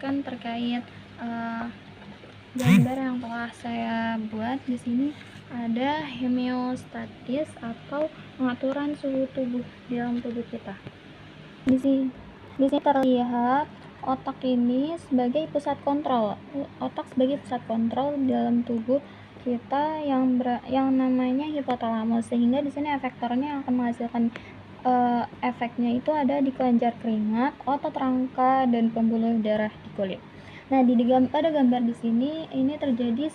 kan terkait gambar yang telah saya buat. Di sini ada homeostatis atau pengaturan suhu tubuh di dalam tubuh kita. Di sini terlihat otak ini sebagai pusat kontrol. Otak sebagai pusat kontrol dalam tubuh kita yang namanya hipotalamus, sehingga di sini efektornya akan menghasilkan efeknya itu ada di kelenjar keringat, otot rangka, dan pembuluh darah di kulit. Nah, pada gambar di sini ini terjadi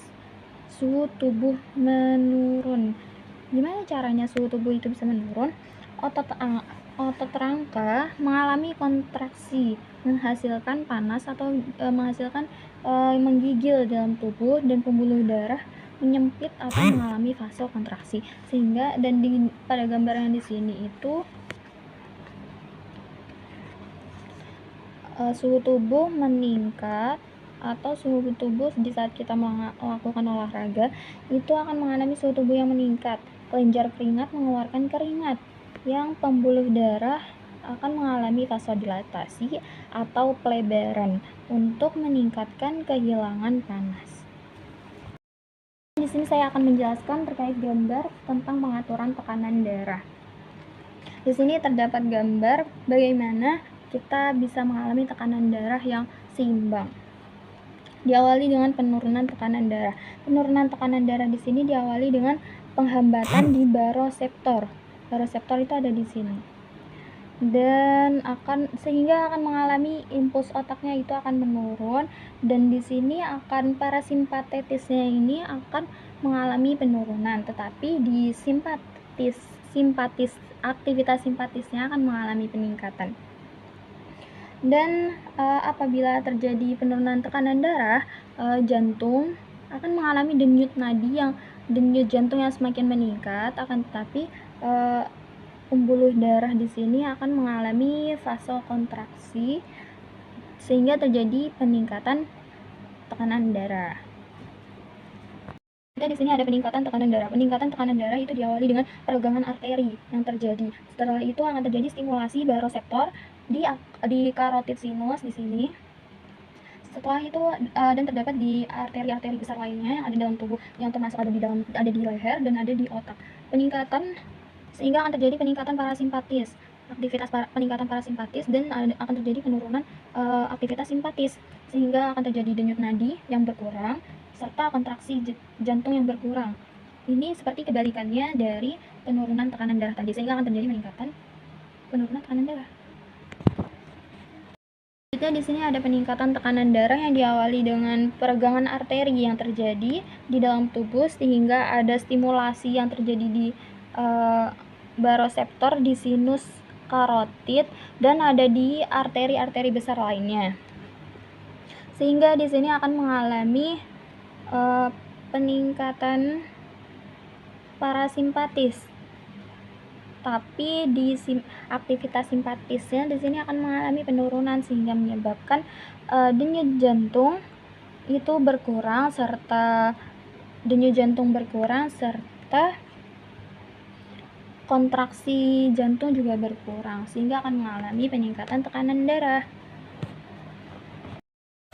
suhu tubuh menurun. Gimana caranya suhu tubuh itu bisa menurun? Otot rangka mengalami kontraksi, menghasilkan panas atau menghasilkan menggigil dalam tubuh, dan pembuluh darah menyempit atau mengalami fase kontraksi. Sehingga pada gambar yang di sini itu suhu tubuh meningkat, atau suhu tubuh di saat kita melakukan olahraga itu akan mengalami suhu tubuh yang meningkat. Kelenjar keringat mengeluarkan keringat, yang pembuluh darah akan mengalami vasodilatasi atau pelebaran untuk meningkatkan kehilangan panas. Di sini saya akan menjelaskan terkait gambar tentang pengaturan tekanan darah. Di sini terdapat gambar bagaimana kita bisa mengalami tekanan darah yang seimbang. Diawali dengan penurunan tekanan darah. Penurunan tekanan darah di sini diawali dengan penghambatan di baroseptor. Baroseptor itu ada di sini. Dan sehingga akan mengalami impuls otaknya itu akan menurun, dan di sini akan parasimpatetisnya ini akan mengalami penurunan, tetapi di aktivitas simpatisnya akan mengalami peningkatan. Dan apabila terjadi penurunan tekanan darah, jantung akan mengalami denyut jantung yang semakin meningkat, akan tetapi pembuluh darah di sini akan mengalami fase kontraksi sehingga terjadi peningkatan tekanan darah. Kita di sini ada peningkatan tekanan darah. Peningkatan tekanan darah itu diawali dengan peregangan arteri yang terjadi. Setelah itu akan terjadi stimulasi baroseptor di karotid sinus di sini. Setelah itu dan terdapat di arteri-arteri besar lainnya yang ada dalam tubuh, yang termasuk ada di leher dan ada di otak. Sehingga akan terjadi peningkatan parasimpatis, peningkatan parasimpatis, dan akan terjadi penurunan aktivitas simpatis, sehingga akan terjadi denyut nadi yang berkurang serta kontraksi jantung yang berkurang. Ini seperti kebalikannya dari penurunan tekanan darah tadi, sehingga akan terjadi penurunan tekanan darah. Kita di sini ada peningkatan tekanan darah yang diawali dengan peregangan arteri yang terjadi di dalam tubuh, sehingga ada stimulasi yang terjadi di baroseptor, di sinus karotid, dan ada di arteri-arteri besar lainnya. Sehingga di sini akan mengalami peningkatan parasimpatis. Tapi di aktivitas simpatisnya di sini akan mengalami penurunan, sehingga menyebabkan denyut jantung itu berkurang, serta kontraksi jantung juga berkurang, sehingga akan mengalami peningkatan tekanan darah.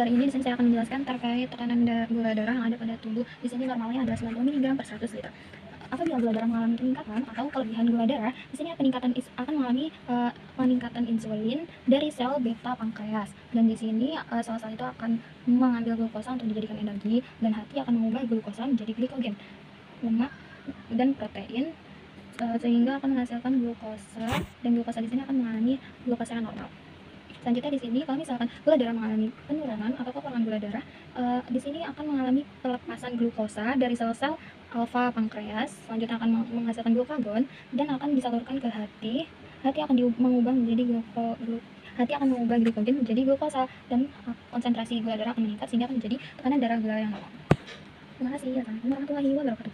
Ini di sini saya akan menjelaskan terkait tekanan gula darah yang ada pada tubuh. Di sini normalnya adalah 90 mg per 100 liter. Apabila gula darah mengalami peningkatan atau kelebihan gula darah, di sini akan mengalami peningkatan insulin dari sel beta pankreas, dan di sini sel-sel itu akan mengambil glukosa untuk dijadikan energi, dan hati akan mengubah glukosa menjadi glikogen, lemak, dan protein, sehingga akan menghasilkan glukosa, dan glukosa di sini akan mengalami glukosa yang normal. Selanjutnya di sini kalau misalkan gula darah mengalami penurunan atau kekurangan gula darah, di sini akan mengalami pelepasan glukosa dari sel-sel alfa pankreas. Selanjutnya akan menghasilkan glukagon dan akan disalurkan ke hati. Hati akan mengubah glikogen menjadi glukosa, dan konsentrasi gula darah akan meningkat, sehingga akan menjadi tekanan darah gula yang normal. Terima kasih. Assalamualaikum warahmatullahi wabarakatuh.